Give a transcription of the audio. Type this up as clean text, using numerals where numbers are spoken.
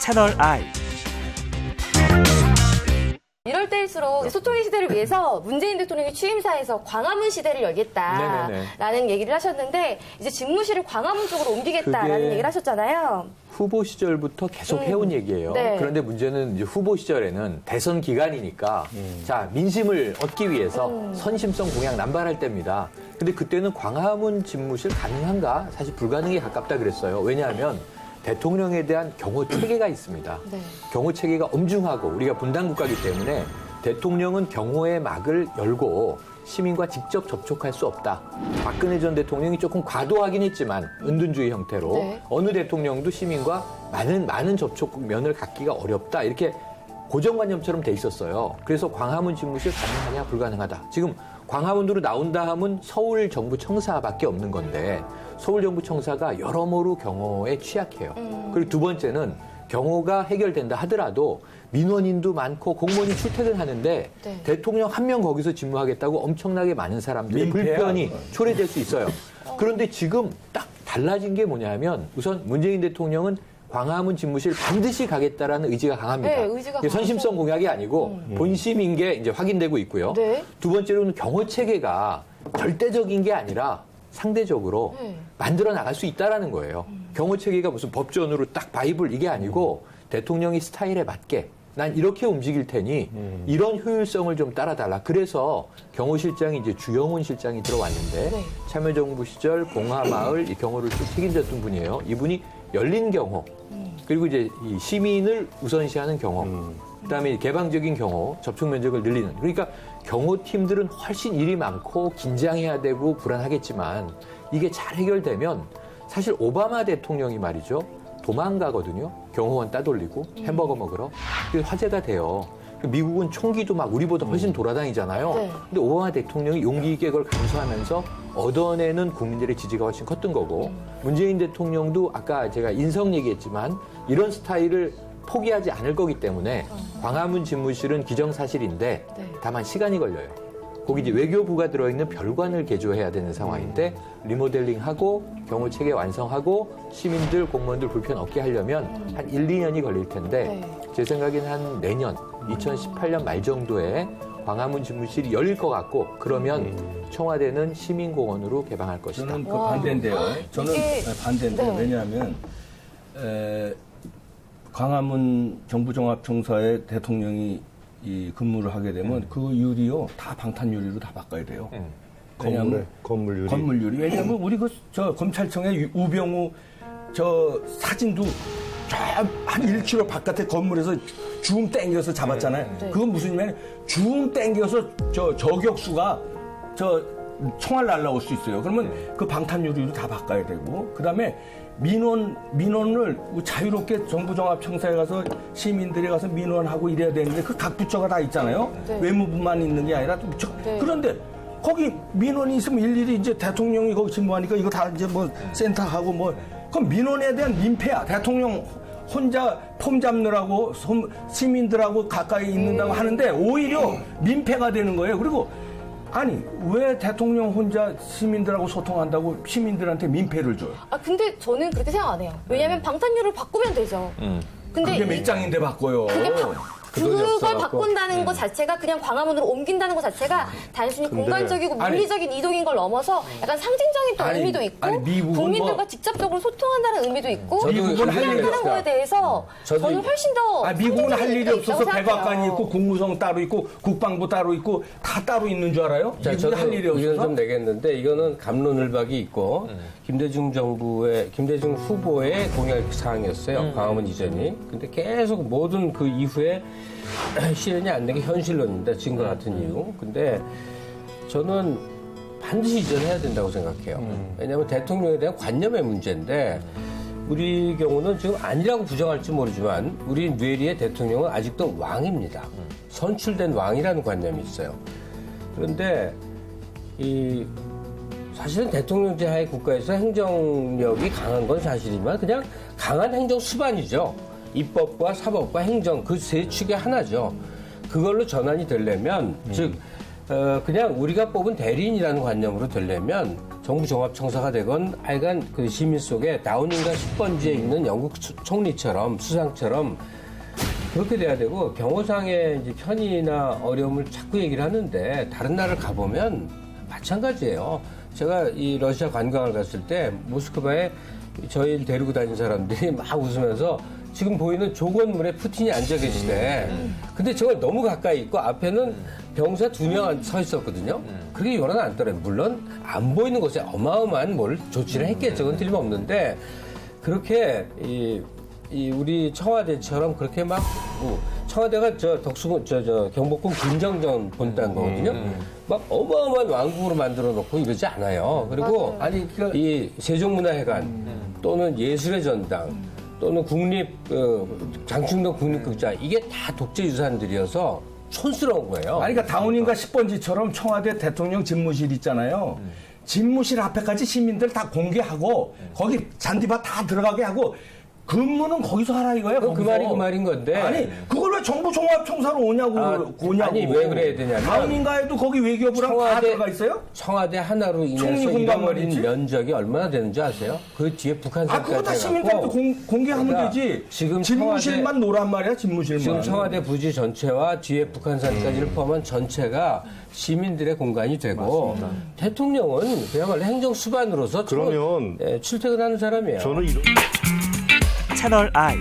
채널 I. 이럴 때일수록 소통의 시대를 위해서 문재인 대통령이 취임사에서 광화문 시대를 열겠다라는 얘기를 하셨는데 이제 집무실을 광화문 쪽으로 옮기겠다라는 얘기를 하셨잖아요. 후보 시절부터 계속 해온 얘기예요. 네. 그런데 문제는 이제 후보 시절에는 대선 기간이니까 자 민심을 얻기 위해서 선심성 공약 남발할 때입니다. 근데 그때는 광화문 집무실 가능한가? 사실 불가능에 가깝다 그랬어요. 왜냐하면 대통령에 대한 경호 체계가 있습니다. 네. 경호 체계가 엄중하고 우리가 분단 국가이기 때문에 대통령은 경호의 막을 열고 시민과 직접 접촉할 수 없다. 박근혜 전 대통령이 조금 과도하긴 했지만 은둔주의 형태로 네. 어느 대통령도 시민과 많은 접촉면을 갖기가 어렵다. 이렇게 고정관념처럼 돼 있었어요. 그래서 광화문 집무실 가능하냐 불가능하다. 지금 광화문으로 나온다 하면 서울 정부 청사밖에 없는 건데 서울 정부 청사가 여러모로 경호에 취약해요. 그리고 두 번째는 경호가 해결된다 하더라도 민원인도 많고 공무원이 출퇴근하는데 네. 대통령 한 명 거기서 집무하겠다고 엄청나게 많은 사람들의 민폐야. 불편이 초래될 수 있어요. 그런데 지금 딱 달라진 게 뭐냐면 우선 문재인 대통령은 광화문 집무실 반드시 가겠다라는 의지가 강합니다. 네, 의지가 이게 선심성 공약이 아니고 본심인 게 이제 확인되고 있고요. 네. 두 번째로는 경호 체계가 절대적인 게 아니라 상대적으로 만들어 나갈 수 있다라는 거예요. 경호 체계가 무슨 법전으로 딱 바이블 이게 아니고 대통령이 스타일에 맞게 난 이렇게 움직일 테니 이런 효율성을 좀 따라달라. 그래서 경호실장이 이제 주영훈 실장이 들어왔는데 네. 참여정부 시절 봉하마을 이 경호를 쭉 책임졌던 분이에요. 이분이 열린 경호 그리고 이제 이 시민을 우선시하는 경호 그다음에 개방적인 경호 접촉 면적을 늘리는 그러니까 경호팀들은 훨씬 일이 많고 긴장해야 되고 불안하겠지만 이게 잘 해결되면 사실 오바마 대통령이 말이죠. 도망가거든요. 경호원 따돌리고 햄버거 먹으러. 그게 화제가 돼요. 미국은 총기도 막 우리보다 훨씬 돌아다니잖아요. 네. 근데 오바마 대통령이 용기 있게 그걸 감수하면서 얻어내는 국민들의 지지가 훨씬 컸던 거고 문재인 대통령도 아까 제가 인성 얘기했지만 이런 스타일을 포기하지 않을 거기 때문에 광화문 집무실은 기정사실인데 네. 다만 시간이 걸려요. 거기 이제 외교부가 들어있는 별관을 개조해야 되는 상황인데 리모델링하고 경호 체계 완성하고 시민들 공무원들 불편 없게 하려면 한 1, 2년이 걸릴 텐데 제 생각에는 한 내년 2018년 말 정도에 광화문 집무실이 열릴 것 같고 그러면 청와대는 시민공원으로 개방할 것이다. 저는 그 반대인데요. 저는 이게- 반대인데 네. 왜냐하면 광화문 정부종합청사에 대통령이 이 근무를 하게 되면 그 유리요 다 방탄 유리로 다 바꿔야 돼요. 왜냐하면 건물 유리. 건물 유리. 왜냐하면 우리 저 검찰청의 우병우 저 사진도 한 1km 바깥에 건물에서 줌 땡겨서 잡았잖아요. 네. 그건 무슨 말이냐면 줌 땡겨서 저 저격수가 저 총알 날라올 수 있어요. 그러면 그 방탄 유리도 다 바꿔야 되고 그다음에 민원을 자유롭게 정부종합청사에 가서 시민들이 가서 민원하고 이래야 되는데 그 각 부처가 다 있잖아요. 네. 외무부만 있는 게 아니라 또 부처. 네. 그런데 거기 민원이 있으면 일일이 이제 대통령이 거기 집무하니까 이거 다 이제 뭐 센터하고 뭐 그럼 민원에 대한 민폐야. 대통령 혼자 폼 잡느라고 시민들하고 가까이 있는다고 하는데 오히려 민폐가 되는 거예요. 그리고 아니 왜 대통령 혼자 시민들하고 소통한다고 시민들한테 민폐를 줘요? 아 근데 저는 그렇게 생각 안 해요. 왜냐하면 방탄유를 바꾸면 되죠. 근데 그게 몇 장인데 바꿔요. 그걸 바꾼다는 것 자체가 그냥 광화문으로 옮긴다는 것 자체가 단순히 공간적이고 아니, 물리적인 이동인 걸 넘어서 약간 상징적인 또 아니, 의미도 있고 아니, 미국은 국민들과 뭐- 직접적으로 소통한다는 의미도 있고 미국은 할 일이 하는 거에 대해서 저는 훨씬 더 미국은 할 일이 상징적인 없어서 의미가 있다고 백악관이 생각해요. 있고 국무성 따로 있고 국방부 따로 있고 다 따로 있는 줄 알아요? 자, 미국은 저도 할 일이 의견 없어서 좀 내겠는데 이거는 갑론을박이 있고 김대중 후보의 공약 사항이었어요. 광화문 이전이. 근데 계속 모든 그 이후에 실현이 안 된 게 현실론입니다. 지금과 같은 이유. 근데 저는 반드시 이전해야 된다고 생각해요. 왜냐하면 대통령에 대한 관념의 문제인데 우리 경우는 지금 아니라고 부정할지 모르지만 우리 뇌리의 대통령은 아직도 왕입니다. 선출된 왕이라는 관념이 있어요. 그런데 사실은 대통령제 하에 국가에서 행정력이 강한 건 사실이지만 그냥 강한 행정 수반이죠. 입법과 사법과 행정 그 세 축의 하나죠. 그걸로 전환이 되려면 즉 그냥 우리가 뽑은 대리인이라는 관념으로 되려면 정부 종합청사가 되건 하여간 그 시민 속에 다우닝가 10번지에 있는 영국 총리처럼 수상처럼 그렇게 돼야 되고 경호상의 이제 편의나 어려움을 자꾸 얘기를 하는데 다른 나라를 가보면 마찬가지예요. 제가 이 러시아 관광을 갔을 때 모스크바에 저희를 데리고 다닌 사람들이 막 웃으면서 지금 보이는 조건물에 푸틴이 앉아 계시대. 근데 저걸 너무 가까이 있고 앞에는 병사 2명 서 있었거든요. 그렇게 열어는 않더라고요. 물론 안 보이는 곳에 어마어마한 뭘 조치를 했겠죠. 그건 틀림없는데 그렇게 이 우리 청와대처럼 그렇게 막 청와대가 저 경복궁 김정전 본다는 거거든요. 막 어마어마한 왕국으로 만들어 놓고 이러지 않아요. 그리고 아니 이 세종문화회관 또는 예술의 전당 또는 국립 장충동 국립극장 이게 다 독재유산들이어서 촌스러운 거예요. 아니, 그러니까 다우닝가 10번지처럼 청와대 대통령 집무실 있잖아요. 집무실 앞에까지 시민들 다 공개하고 거기 잔디밭 다 들어가게 하고 근무는 거기서 하라 이거예요. 그 거기서. 말이 그 말인 건데. 아니, 그걸 왜 정부 종합청사로 오냐고. 아니, 왜 그래야 되냐면. 다우닝가에도 거기 외교부랑 다 들어가 있어요? 청와대 하나로 인해서 총리 공간 잃어버린 말이지? 면적이 얼마나 되는지 아세요? 그 뒤에 북한 아, 그거 다 사까지 시민들한테 공개하면 그러니까 되지. 지금 집무실만 노란 말이야, 집무실만. 지금 청와대 부지 전체와 뒤에 북한산까지를 포함한 전체가 시민들의 공간이 되고 맞습니다. 대통령은 그야말로 행정수반으로서 그러면 출퇴근하는 사람이에요. 저는 이런 채널 I